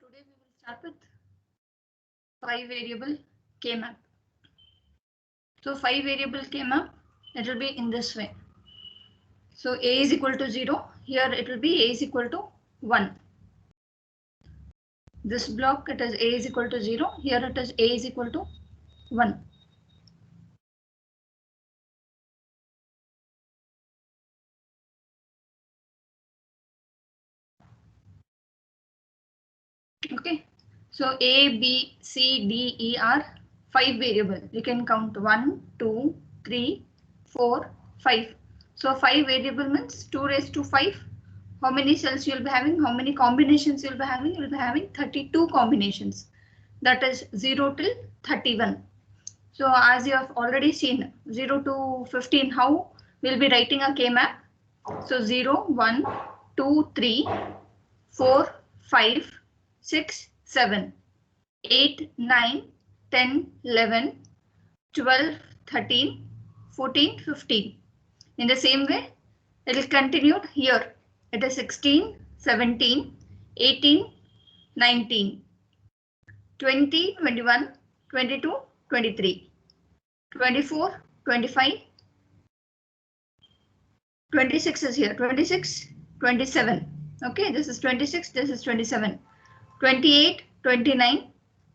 Today we will start with 5 variable K-map. So 5 variable K-map, it will be in this way. So A is equal to 0. Here it will be A is equal to 1. This block it is A is equal to 0. Here it is A is equal to 1. Okay. So A, B, C, D, E are 5 variable. You can count 1, 2, 3, 4, 5. So 5 variable means 2 raised to 5. How many cells you will be having? How many combinations you will be having? You will be having 32 combinations. That is 0 till 31. So as you have already seen 0 to 15, how we'll be writing a K-map? So 0, 1, 2, 3, 4, 5, 6, 7, 8, 9, 10, 11, 12, 13, 14, 15. In the same way, it will continue here. It is 16, 17, 18, 19, 20, 21, 22, 23, 24, 25, 26 is here, 26, 27. Okay, this is 26, this is 27, 28, 29,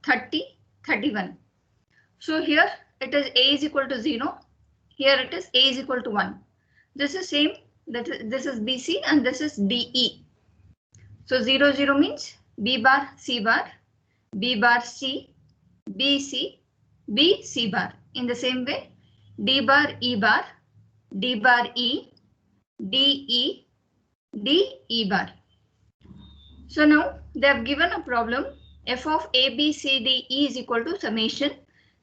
30, 31. So here it is A is equal to 0. Here it is A is equal to 1. This is same. This is BC and this is DE. So 0, 0 means B bar, C bar, B bar, C, B, C, B, C bar. In the same way, D bar, E bar, D bar, E, D, E, D, E bar. So now they have given a problem. F of A, B, C, D, E is equal to summation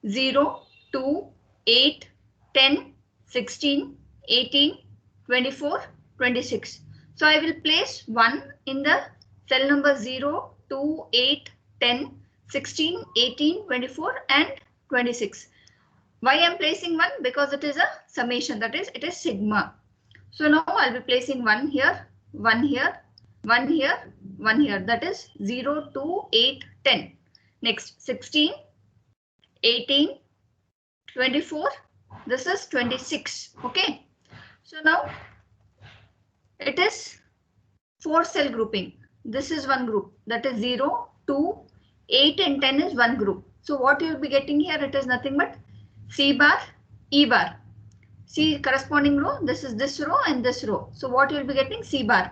0, 2, 8, 10, 16, 18, 24, 26. So I will place 1 in the cell number 0, 2, 8, 10, 16, 18, 24 and 26. Why I am placing 1? Because it is a summation, that is it is sigma. So now I'll be placing 1 here, 1 here, 1 here, 1 here. That is 0, 2, 8, 10. Next 16, 18, 24. This is 26. Okay. So now it is 4 cell grouping. This is one group, that is 0, 2, 8 and 10 is one group. So what you will be getting here, it is nothing but C bar, E bar. C corresponding row, this is this row and this row. So what you will be getting? C bar.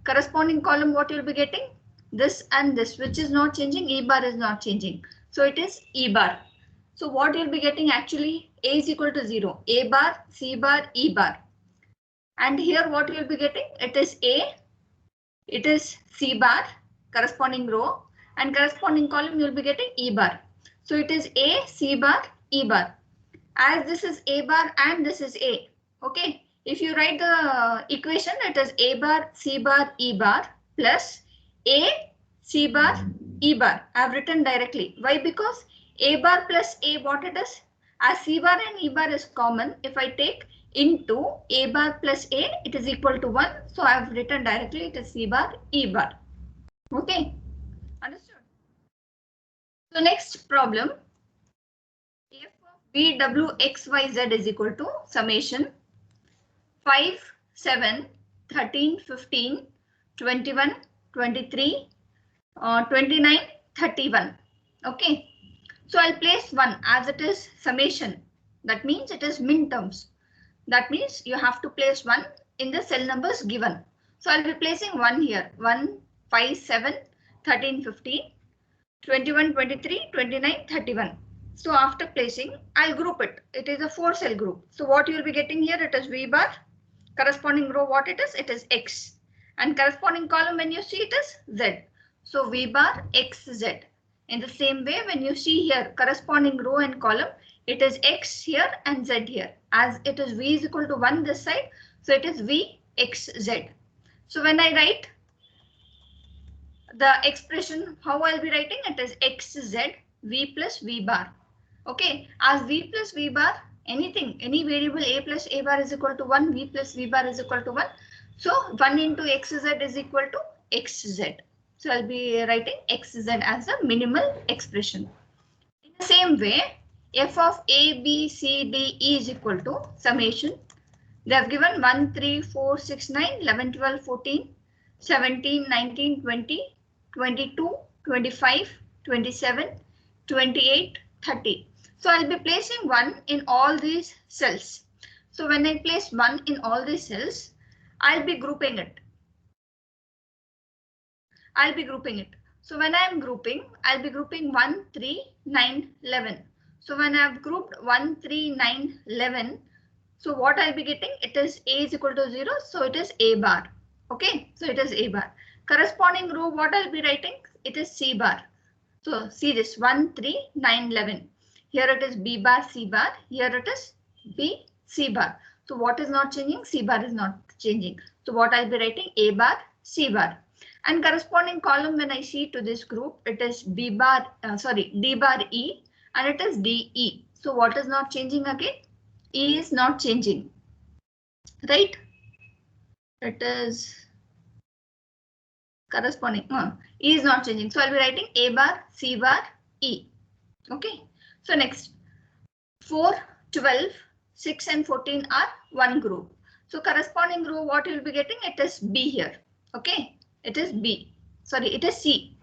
Corresponding column, what you will be getting? This and this, which is not changing. E bar is not changing. So it is E bar. So what you will be getting actually? A is equal to 0. A bar, C bar, E bar. And here what you will be getting? It is A. It is C bar, corresponding row, and corresponding column you will be getting E bar. So it is A, C bar, E bar. As this is A bar and this is A. Okay. If you write the equation, it is A bar, C bar, E bar plus A, C bar, E bar. I have written directly. Why? Because A bar plus A, what it is? As C bar and E bar is common, if I take into A bar plus A, it is equal to 1. So I have written directly it is C bar, E bar. Okay. Understood? So next problem. F of B, W, X, Y, Z is equal to summation 5, 7, 13, 15, 21, 23, 29, 31. Okay. So I'll place 1 as it is summation. That means it is min terms. That means you have to place 1 in the cell numbers given. So I'll be placing 1 here. 1, 5, 7, 13, 15, 21, 23, 29, 31. So after placing, I'll group it. It is a 4 cell group. So what you will be getting here, it is V bar. Corresponding row, what it is? It is X. And corresponding column, when you see it is Z. So V bar X Z. In the same way, when you see here corresponding row and column, it is X here and Z here. As it is V is equal to 1 this side, so it is V X Z. So when I write the expression, how I'll be writing it is X Z V plus V bar. Okay, as V plus V bar, anything, any variable A plus A bar is equal to 1, V plus V bar is equal to 1. So 1 into XZ is equal to XZ. So I'll be writing xz as a minimal expression. In the same way, f of a, b, c, d, e is equal to summation. They have given 1, 3, 4, 6, 9, 11, 12, 14, 17, 19, 20, 22, 25, 27, 28, 30. So I'll be placing 1 in all these cells. So when I place 1 in all these cells, I'll be grouping it. So when I'm grouping, I'll be grouping 1, 3, 9, 11. So when I've grouped 1, 3, 9, 11, so what I'll be getting, it is A is equal to 0. So it is A bar. Okay, so it is A bar. Corresponding row, what I'll be writing, it is C bar. So see this 1, 3, 9, 11. Here it is B bar, C bar. Here it is B, C bar. So what is not changing? C bar is not changing. So what I'll be writing, A bar, C bar. And corresponding column when I see to this group, it is D bar E, and it is DE. So what is not changing again? E is not changing, right? It is corresponding. E is not changing. So I'll be writing A bar, C bar, E. Okay. So next, 4, 12, 6 and 14 are one group. So corresponding row, what you'll be getting, it is B here. Okay. It is B. Sorry, it is C.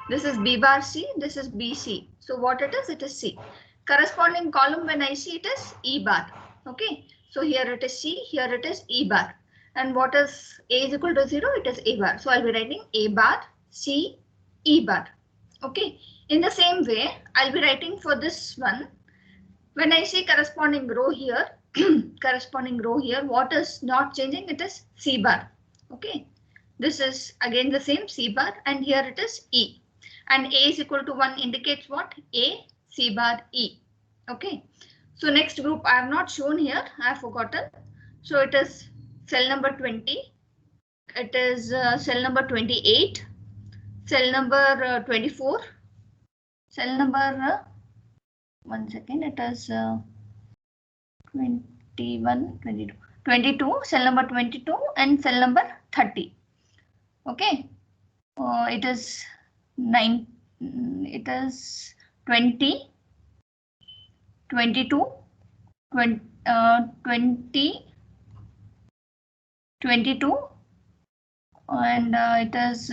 This is B bar C. This is BC. So what it is C. Corresponding column when I see it is E bar. Okay. So here it is C. Here it is E bar. And what is A is equal to 0? It is A bar. So I'll be writing A bar, C, E bar. Okay. In the same way, I'll be writing for this one. When I see corresponding row here, what is not changing? It is C bar. Okay. This is again the same C bar, and here it is E. And A is equal to 1 indicates what? A, C bar, E. Okay. So next group I have not shown here. I have forgotten. So it is cell number 20. It is cell number 28. Cell number 24. Cell number, one second, it is 21, 22. 22, cell number 22 and cell number 30. Okay. It is 9. It is 20, 22, 20, 22, and it is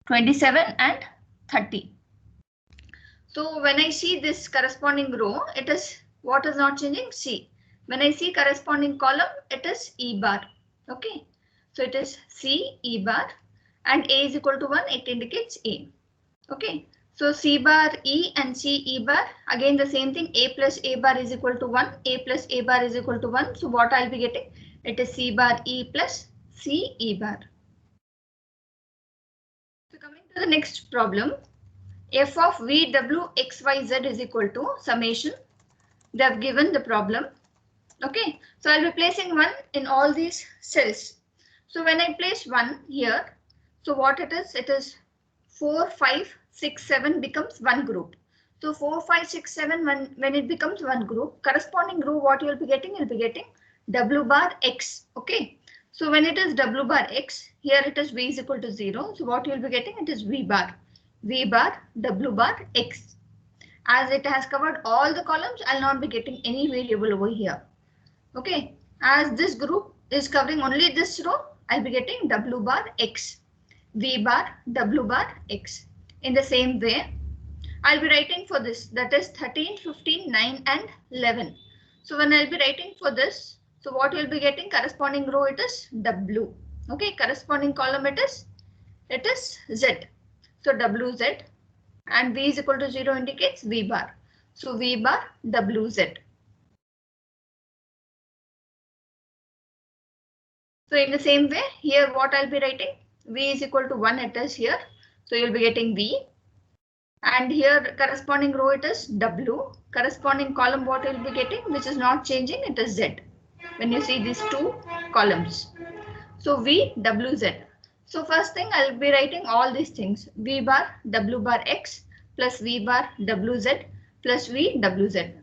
27 and 30. So when I see this corresponding row, it is what is not changing? C. When I see corresponding column, it is E bar. Okay. So it is C, E bar, and A is equal to 1. It indicates A. Okay. So C bar, E and C, E bar, again the same thing. A plus A bar is equal to 1. A plus A bar is equal to 1. So what I'll be getting? It is C bar, E plus C, E bar. So coming to the next problem. F of V, W, X, Y, Z is equal to summation. They have given the problem. Okay. So I'll be placing 1 in all these cells. So when I place 1 here, so what it is 4, 5, 6, 7 becomes one group. So 4, 5, 6, 7, when it becomes one group, corresponding row, what you'll be getting? You'll be getting W bar X. Okay. So when it is W bar X, here it is V is equal to 0. So what you'll be getting? It is V bar, W bar X. As it has covered all the columns, I'll not be getting any variable over here. Okay. As this group is covering only this row, I'll be getting W bar X, V bar, W bar X. In the same way, I'll be writing for this, that is 13, 15, 9 and 11. So when I'll be writing for this, so what you'll be getting? Corresponding row, it is W. Okay, corresponding column, it is Z. So WZ, and V is equal to 0 indicates V bar. So V bar WZ. So in the same way, here what I'll be writing? V is equal to 1, it is here. So you'll be getting V. And here corresponding row, it is W. Corresponding column, what you'll be getting, which is not changing, it is Z. When you see these two columns. So V, W, Z. So first thing, I'll be writing all these things. V bar, W bar X plus V bar, WZ plus V, WZ.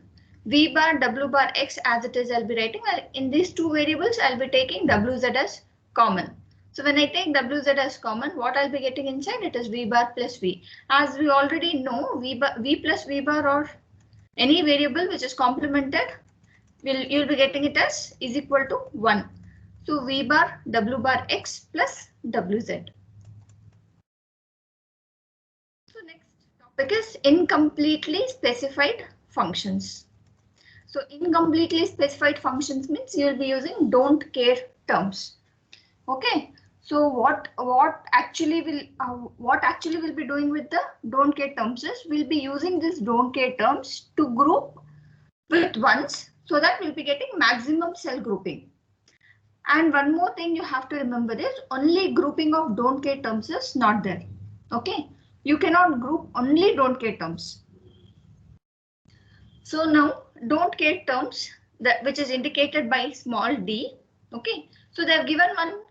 V bar, W bar X as it is, I'll be writing. In these two variables, I'll be taking WZ as common. So when I take WZ as common, what I'll be getting inside? It is V bar plus V. As we already know, V plus V bar or any variable which is complemented, you'll be getting it as is equal to 1. So V bar W bar X plus WZ. So next topic is incompletely specified functions. So incompletely specified functions means you'll be using don't care terms. Okay. So what actually will be doing with the don't care terms is we'll be using this don't care terms to group with ones, so that we'll be getting maximum cell grouping. And one more thing you have to remember is only grouping of don't care terms is not there. Okay, you cannot group only don't care terms. So now don't care terms which is indicated by small d. Okay, so they have given one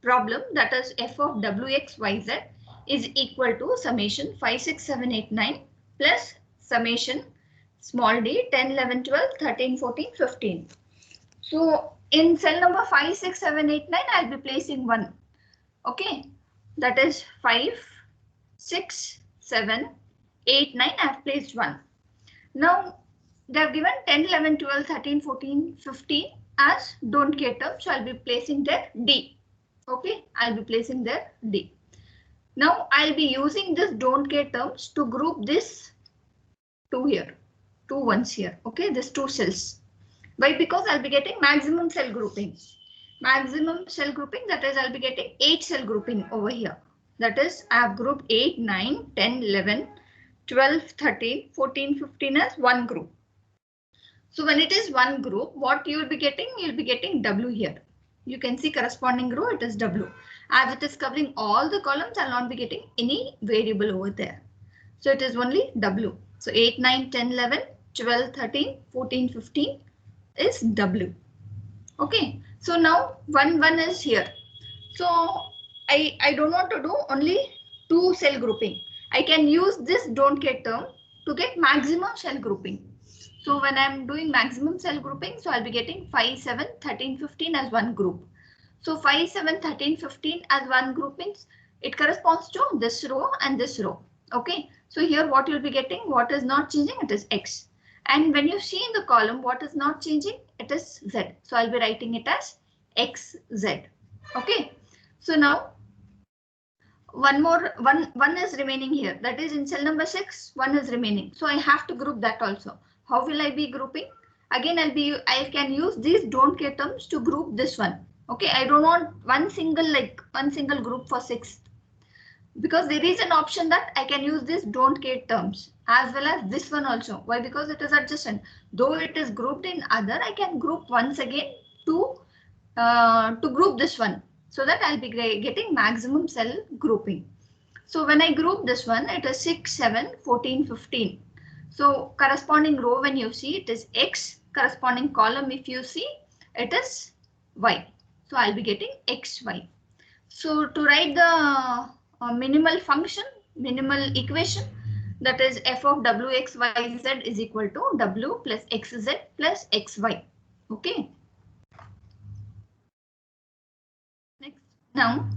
problem, that is f of wxyz is equal to summation 5, 6, 7, 8, 9 plus summation small d 10, 11, 12, 13, 14, 15. So in cell number 5, 6, 7, 8, 9, I'll be placing 1. Okay, that is 5, 6, 7, 8, 9, I have placed 1. Now they have given 10, 11, 12, 13, 14, 15 as don't care term. So I'll be placing there D. Okay, I'll be placing there D. Now I'll be using this don't care terms to group this 2 here, 2 ones here. Okay, this 2 cells. Why? Because I'll be getting maximum cell grouping. Maximum cell grouping, that is I'll be getting 8 cell grouping over here. That is I have grouped 8, 9, 10, 11, 12, 13, 14, 15 as one group. So when it is one group, what you will be getting? You'll be getting W here. You can see corresponding row, it is W. As it is covering all the columns, I'll not be getting any variable over there. So it is only W. So 8, 9, 10, 11, 12, 13, 14, 15 is W. Okay. So now 1, 1 is here. So I don't want to do only 2 cell grouping. I can use this don't care term to get maximum cell grouping. So when I'm doing maximum cell grouping, so I'll be getting 5, 7, 13, 15 as one group. So 5, 7, 13, 15 as one group means it corresponds to this row and this row. Okay. So here what you'll be getting, what is not changing, it is X. And when you see in the column, what is not changing, it is Z. So I'll be writing it as XZ. Okay. So now one is remaining here. That is in cell number 6, 1 is remaining. So I have to group that also. How will I be grouping? Again, I can use these don't care terms to group this one. Okay, I don't want one single group for 6, because there is an option that I can use this don't care terms as well as this one also. Why? Because it is adjacent. Though it is grouped in other, I can group once again to group this one, so that I'll be getting maximum cell grouping. So when I group this one, it is 6, 7, 14, 15. So corresponding row when you see it is X, corresponding column if you see it is Y. So I'll be getting XY. So to write the minimal function, minimal equation, that is f of wxyz is equal to w plus xz plus xy. Okay. Next, now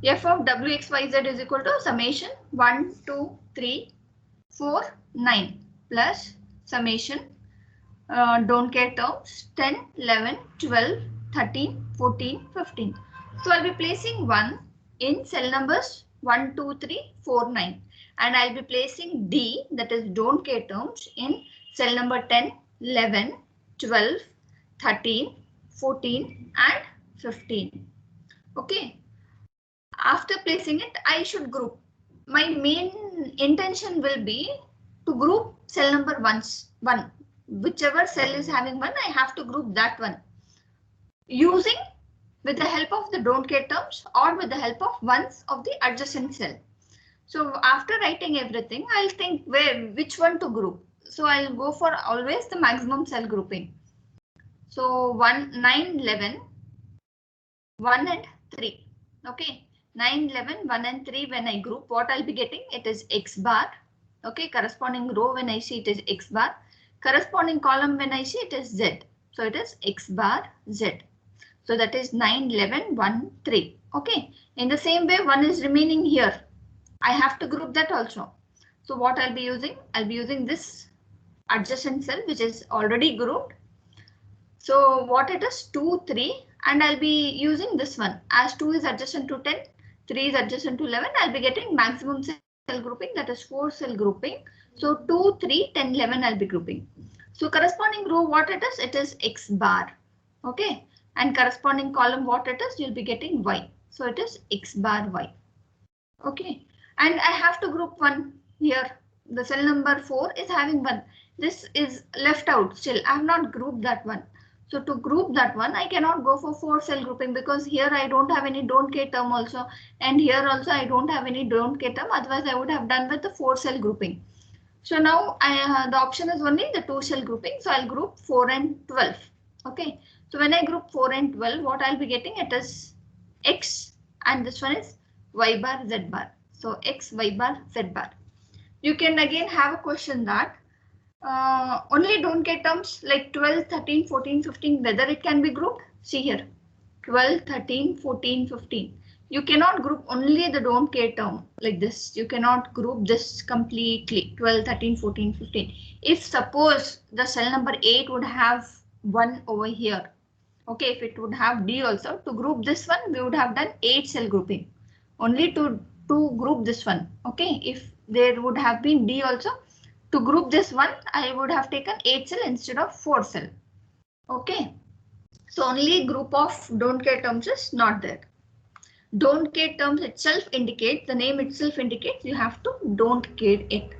f of wxyz is equal to summation 1, 2, 3, 4, 9 plus summation don't care terms 10, 11, 12, 13, 14, 15. So I'll be placing 1 in cell numbers 1, 2, 3, 4, 9. And I'll be placing D, that is don't care terms, in cell number 10, 11, 12, 13, 14 and 15. Okay. After placing it, I should group. My main intention will be to group cell number 1. Whichever cell is having 1, I have to group that one using with the help of the don't care terms or with the help of ones of the adjacent cell. So after writing everything, I'll think which one to group. So I'll go for always the maximum cell grouping. So 1, 9, 11, 1 and 3. Okay. 9, 11, 1 and 3 when I group, what I'll be getting, it is X bar. Okay, corresponding row when I see it is X bar. Corresponding column when I see it is Z. So it is X bar Z. So that is 9, 11, 1, 3. Okay. In the same way, 1 is remaining here. I have to group that also. So what I'll be using? I'll be using this adjacent cell which is already grouped. So what it is 2, 3 and I'll be using this one as 2 is adjacent to 10, 3 is adjacent to 11. I'll be getting maximum cell grouping, that is 4 cell grouping. So 2, 3, 10, 11 I'll be grouping. So corresponding row what it is X bar. Okay. And corresponding column what it is, you'll be getting Y. So it is X bar Y. Okay. And I have to group 1 here. The cell number 4 is having 1. This is left out still. I have not grouped that one. So to group that one, I cannot go for 4 cell grouping because here I don't have any don't care term also. And here also I don't have any don't care term. Otherwise I would have done with the 4 cell grouping. So now the option is only the 2 cell grouping. So I'll group 4 and 12. Okay. So when I group 4 and 12, what I'll be getting it is X and this one is Y bar Z bar. So X, Y bar, Z bar. You can again have a question that only don't care terms like 12, 13, 14, 15, whether it can be grouped. See here 12, 13, 14, 15. You cannot group only the don't care term like this. You cannot group this completely 12, 13, 14, 15. If suppose the cell number 8 would have 1 over here. Okay, if it would have D also, to group this one, we would have done 8 cell grouping. Only to group this one. Okay, if there would have been D also, to group this one, I would have taken 8 cell instead of 4 cell. Okay, so only group of don't care terms is not there. Don't care terms itself indicate, the name itself indicates you have to don't care it.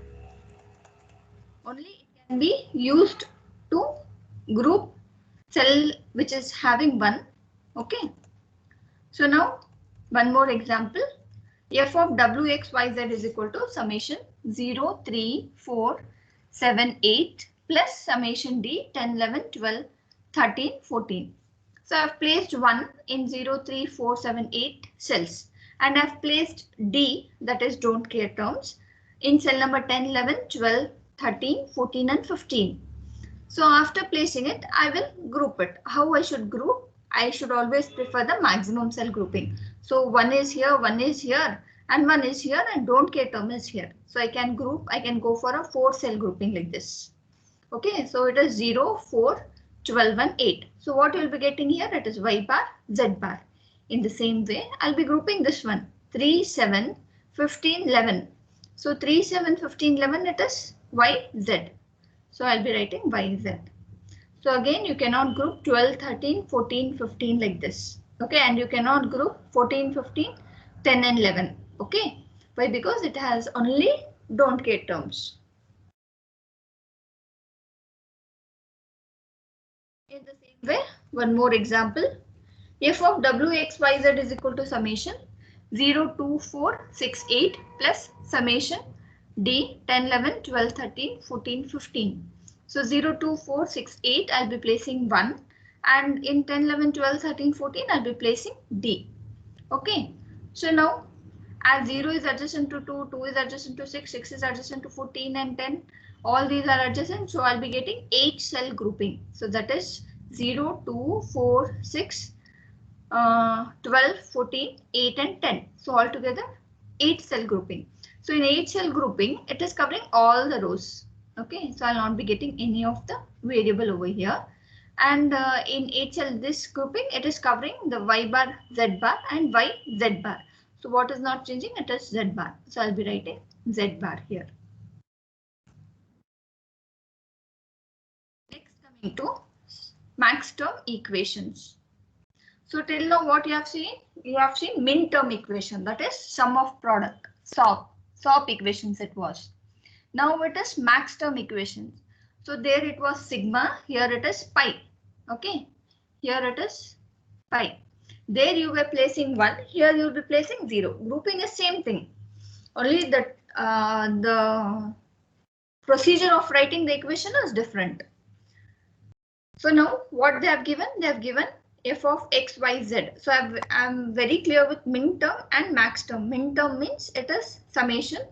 Only it can be used to group cell which is having 1. Okay, so now one more example. F of Wxyz is equal to summation 0, 3, 4, 7, 8 plus summation D 10, 11, 12, 13, 14. So I've placed 1 in 0, 3, 4, 7, 8 cells and I've placed D, that is don't care terms, in cell number 10, 11, 12, 13, 14 and 15. So after placing it, I will group it. How I should group? I should always prefer the maximum cell grouping. So 1 is here, 1 is here and 1 is here and don't care term is here. So I can group, I can go for a 4 cell grouping like this. Okay, so it is 0, 4, 12 and 8. So what you'll be getting here, it is Y bar, Z bar. In the same way, I'll be grouping this one 3, 7, 15, 11. So 3, 7, 15, 11 it is Y, Z. So I'll be writing Y, Z. So again, you cannot group 12, 13, 14, 15 like this. Okay, and you cannot group 14, 15, 10 and 11. Okay, why? Because it has only don't care terms. In the same way, one more example. F of Wxyz is equal to summation 0, 2, 4, 6, 8 plus summation D 10, 11, 12, 13, 14, 15. So 0, 2, 4, 6, 8 I'll be placing 1 and in 10, 11, 12, 13, 14 I'll be placing D. Okay, so now as 0 is adjacent to 2, 2 is adjacent to 6, 6 is adjacent to 14 and 10. All these are adjacent, so I'll be getting 8 cell grouping. So that is 0, 2, 4, 6, 12, 14, 8 and 10. So altogether 8 cell grouping. So in 8 cell grouping, it is covering all the rows. Okay, so I'll not be getting any of the variable over here. And in 8 cell this grouping, it is covering the Y bar, Z bar and Y, Z bar. So what is not changing? It is Z bar. So I'll be writing Z bar here. Next, coming to max term equations. So till now what you have seen? You have seen min term equation, that is sum of product, SOP equations it was. Now it is max term equations. So there it was sigma, here it is pi. Okay, here it is pi. There you were placing 1, here you will be placing 0. Grouping is same thing. Only that the procedure of writing the equation is different. So now what they have given? They have given f of x, y, z. So I'm very clear with min term and max term. Min term means it is summation.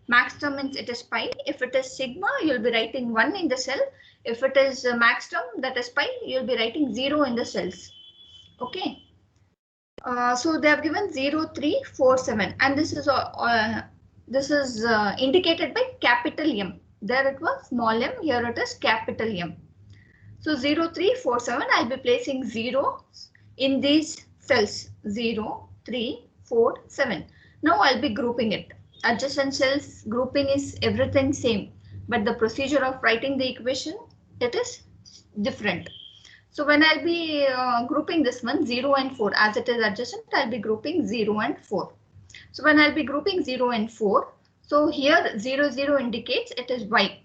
Max term means it is pi. If it is sigma, you'll be writing 1 in the cell. If it is max term, that is pi, you'll be writing 0 in the cells. Okay. So they have given 0, 3, 4, 7, and this is indicated by capital M. There it was small m, here it is capital M. So 0, 3, 4, 7, I'll be placing 0 in these cells 0, 3, 4, 7. Now I'll be grouping it. Adjacent cells grouping is everything same, but the procedure of writing the equation, it is different. So when I'll be grouping this one 0 and 4 as it is adjacent, I'll be grouping 0 and 4. So when I'll be grouping 0 and 4, so here 0, 0 indicates it is y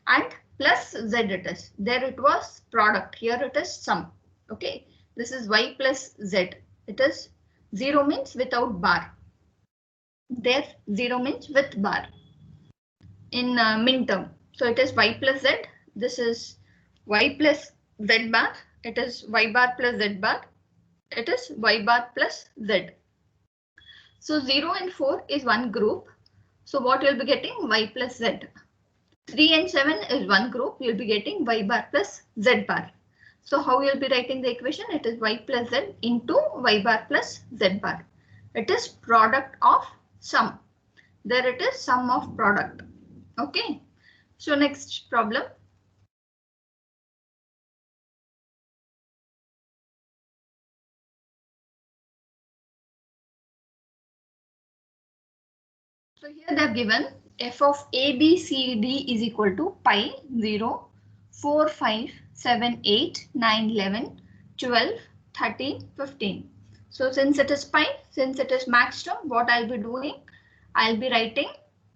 and plus z it is. There it was product, here it is sum. Okay, this is y plus z. It is 0 means without bar. There 0 means with bar in min term. So it is y plus z. This is y plus z bar, it is y bar plus z bar, it is y bar plus z. So 0 and 4 is one group. So what you'll be getting y plus z. 3 and 7 is one group, you'll be getting y bar plus z bar. So how you'll be writing the equation? It is y plus z into y bar plus z bar. It is product of sum. There it is sum of product. Okay. So next problem. So here they have given f of a, b, c, d is equal to pi 0, 4, 5, 7, 8, 9, 11, 12, 13, 15. So since it is pi, since it is max term, what I'll be doing? I'll be writing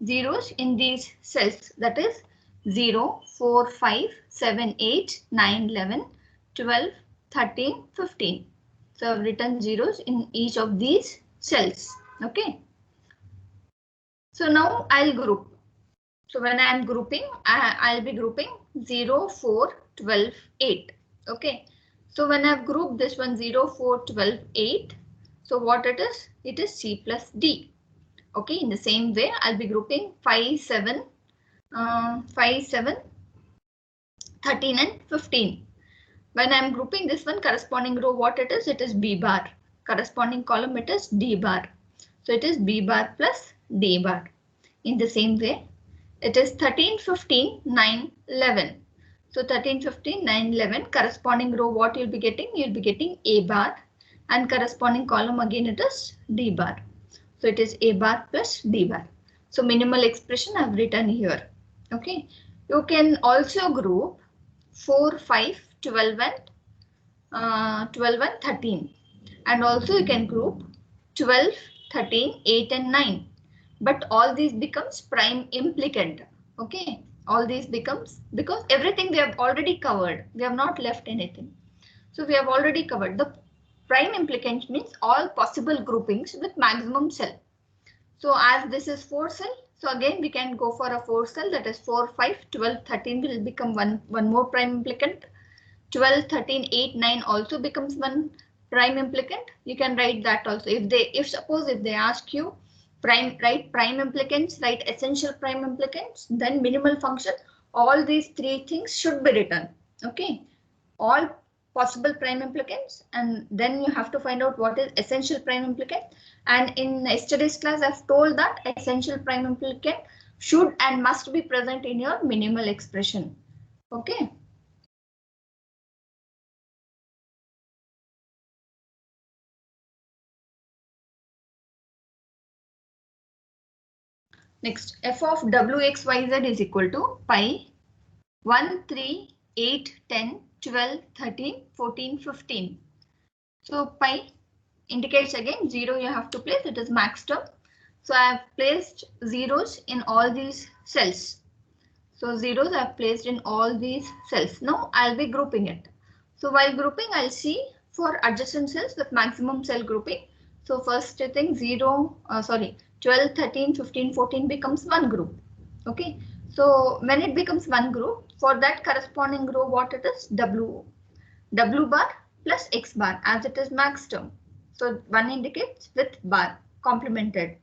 zeros in these cells, that is 0, 4, 5, 7, 8, 9, 11, 12, 13, 15. So I've written zeros in each of these cells. Okay. So now I'll group. So when I am grouping, I'll be grouping 0, 4, 12, 8. Okay. So when I've grouped this one 0, 4, 12, 8. So what it is? It is C plus D. Okay. In the same way, I'll be grouping 5, 7, 13 and 15. When I'm grouping this one corresponding row, what it is? It is B bar. Corresponding column, it is D bar. So it is B bar plus D bar. In the same way, it is 13, 15, 9, 11. So 13, 15, 9, 11 corresponding row, what you'll be getting? You'll be getting A bar, and corresponding column again it is D bar. So it is A bar plus D bar. So minimal expression I've written here. Okay. You can also group 4, 5, 12 and 13. And also you can group 12, 13, 8 and 9. But all these becomes prime implicant. Okay, all these becomes, because everything we have already covered. We have not left anything. So we have already covered. The prime implicant means all possible groupings with maximum cell. So as this is 4 cell, so again we can go for a 4 cell, that is 4, 5, 12, 13 will become one more prime implicant. 12, 13, 8, 9 also becomes one prime implicant. You can write that also. If suppose they ask you write prime implicants, write essential prime implicants, then minimal function, all these three things should be written. Okay, all possible prime implicants, and then you have to find out what is essential prime implicant. And in yesterday's class, I've told that essential prime implicant should and must be present in your minimal expression. Okay. Next, f of wxyz is equal to pi 1, 3, 8, 10, 12, 13, 14, 15. So pi indicates again 0 you have to place, it is max term. So I have placed zeros in all these cells. So zeros I have placed in all these cells. Now I'll be grouping it. So while grouping, I'll see for adjacent cells with maximum cell grouping. So first thing 12, 13, 15, 14 becomes one group. Okay. So when it becomes one group, for that corresponding row, what it is? W bar plus X bar, as it is max term. So one indicates with bar complemented.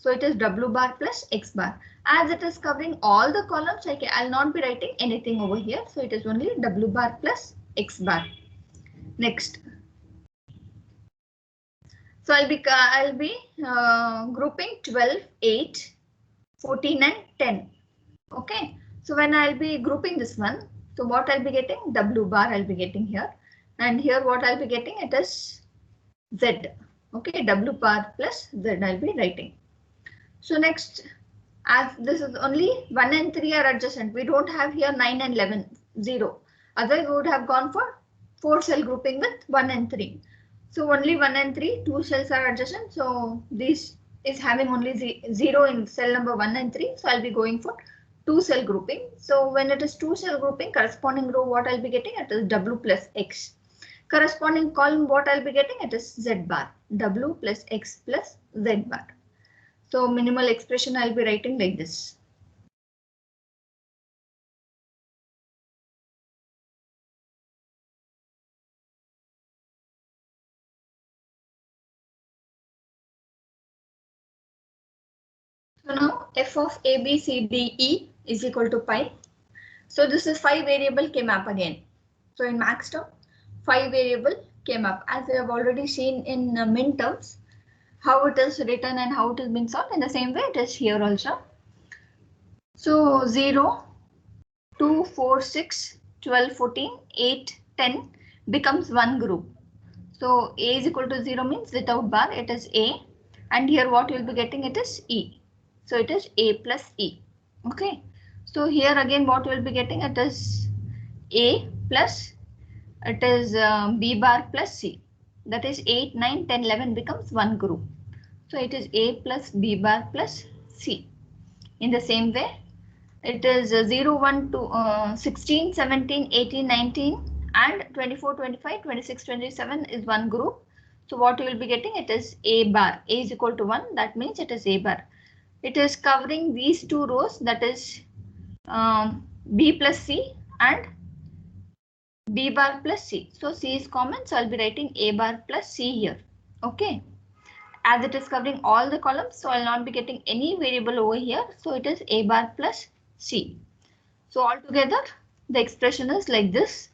So it is W bar plus X bar. As it is covering all the columns, I'll not be writing anything over here. So it is only W bar plus X bar. Next. So I'll be grouping 12, 8, 14 and 10. Okay. So when I'll be grouping this one, so what I'll be getting? W bar I'll be getting here. And here what I'll be getting? It is Z. Okay. W bar plus Z I'll be writing. So next, as this is only 1 and 3 are adjacent, we don't have here 9 and 11, 0. Otherwise we would have gone for 4 cell grouping with 1 and 3. So only 1 and 3, 2 cells are adjacent. So this is having only 0 in cell number 1 and 3. So I'll be going for 2 cell grouping. So when it is 2 cell grouping, corresponding row what I'll be getting, it is W plus X. Corresponding column what I'll be getting, it is Z bar. W plus X plus Z bar. So minimal expression I'll be writing like this. So now f of a, b, c, d, e is equal to pi. So this is 5 variable K-map again. So in max term, 5 variable K-map, as we have already seen in min terms, how it is written and how it is being solved. In the same way it is here also. So 0, 2, 4, 6, 12, 14, 8, 10 becomes one group. So a is equal to 0 means without bar it is a, and here what you will be getting, it is e. So it is a plus e. Okay. So here again what you will be getting, it is a plus it is b bar plus c. That is 8, 9, 10, 11 becomes one group. So it is a plus b bar plus c. In the same way, it is 0, 1, 2, 16, 17, 18, 19 and 24, 25, 26, 27 is one group. So what you will be getting, it is a bar. A is equal to 1. That means it is a bar. It is covering these two rows, that is b plus c and b bar plus c. So c is common, so I'll be writing a bar plus c here. Okay. As it is covering all the columns, so I'll not be getting any variable over here. So it is a bar plus c. So altogether the expression is like this: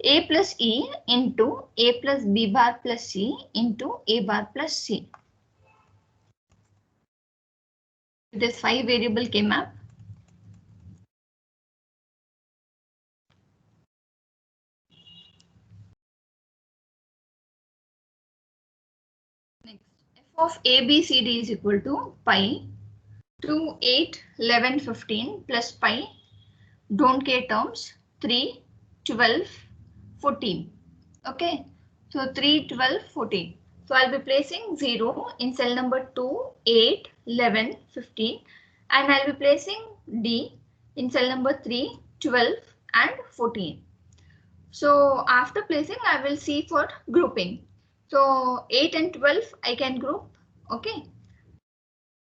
a plus e into a plus b bar plus c into a bar plus c. It is 5 variable K-map. Next, f of a, b, c, d is equal to pi 2, 8, 11, 15 plus pi, don't care terms, 3, 12, 14. Okay, so 3, 12, 14. So I'll be placing 0 in cell number 2, 8, 11, 15 and I'll be placing D in cell number 3, 12 and 14. So after placing, I will see for grouping. So 8 and 12 I can group. Okay.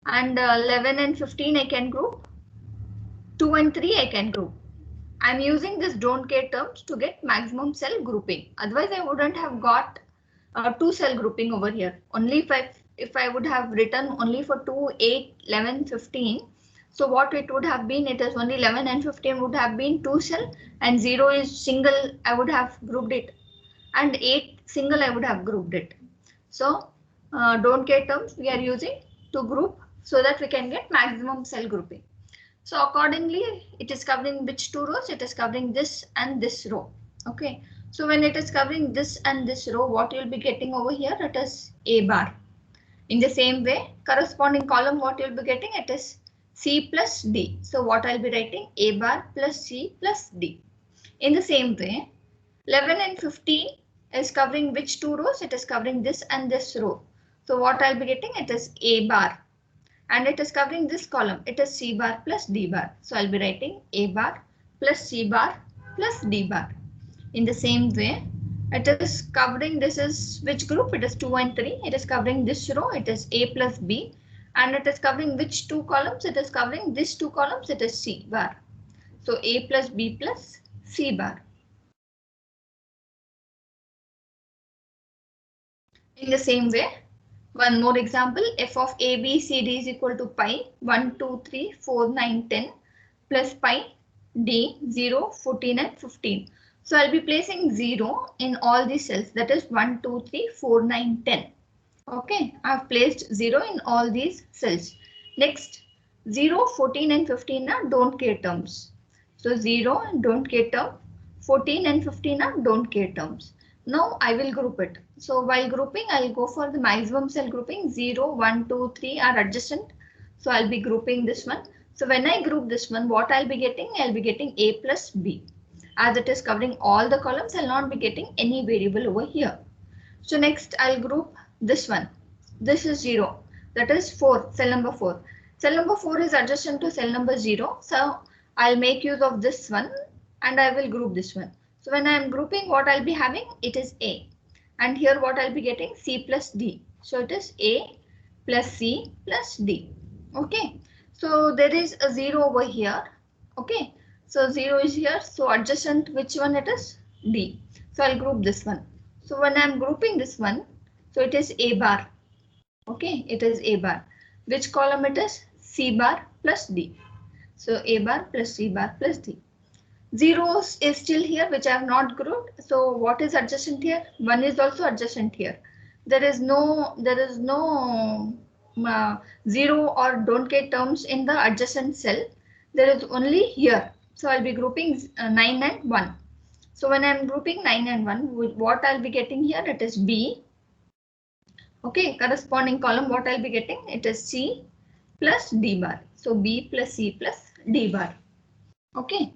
And 11 and 15 I can group. 2 and 3 I can group. I'm using this don't care terms to get maximum cell grouping. Otherwise, I wouldn't have got 2 cell grouping over here. Only if I would have written only for 2, 8, 11, 15. So what it would have been, it is only 11 and 15 would have been 2 cell and 0 is single, I would have grouped it. And 8 single, I would have grouped it. So don't care terms we are using to group so that we can get maximum cell grouping. So accordingly, it is covering which two rows? It is covering this and this row. Okay. So when it is covering this and this row, what you will be getting over here? It is a bar. In the same way, corresponding column, what you will be getting? It is c plus d. So what I'll be writing? A bar plus c plus d. In the same way, 11 and 15 is covering which two rows? It is covering this and this row. So what I'll be getting? It is a bar. And it is covering this column. It is c bar plus d bar. So I'll be writing a bar plus c bar plus d bar. In the same way, it is covering, this is which group? It is 2 and 3. It is covering this row. It is a plus b. And it is covering which two columns? It is covering these two columns. It is c bar. So a plus b plus c bar. In the same way, One more example, f of a, b, c, d is equal to pi 1, 2, 3, 4, 9, 10 plus pi d 0, 14 and 15. So I'll be placing 0 in all these cells, that is 1, 2, 3, 4, 9, 10. Okay, I've placed 0 in all these cells. Next, 0, 14 and 15 are don't care terms. So 0 and don't care term, 14 and 15 are don't care terms. Now I will group it. So while grouping, I'll go for the maximum cell grouping. 0, 1, 2, 3 are adjacent. So I'll be grouping this one. So when I group this one, what I'll be getting? I'll be getting A plus B. As it is covering all the columns, I'll not be getting any variable over here. So next I'll group this one. This is 0. That is 4, cell number 4. Cell number 4 is adjacent to cell number 0. So I'll make use of this one and I will group this one. So when I am grouping, what I'll be having, it is A. And here what I'll be getting, C plus D. So it is A plus C plus D. Okay. So there is a 0 over here. Okay. So 0 is here. So adjacent, which one it is? D. So I'll group this one. So when I'm grouping this one, so it is A bar. Okay, it is A bar. Which column it is? C bar plus D. So A bar plus C bar plus D. 0 is still here, which I have not grouped. So what is adjacent here? 1 is also adjacent here. There is no 0 or don't care terms in the adjacent cell. There is only here. So I'll be grouping 9 and 1. So when I'm grouping 9 and 1, what I'll be getting here, it is B. Okay, corresponding column, what I'll be getting, it is C plus D bar. So B plus C plus D bar. Okay,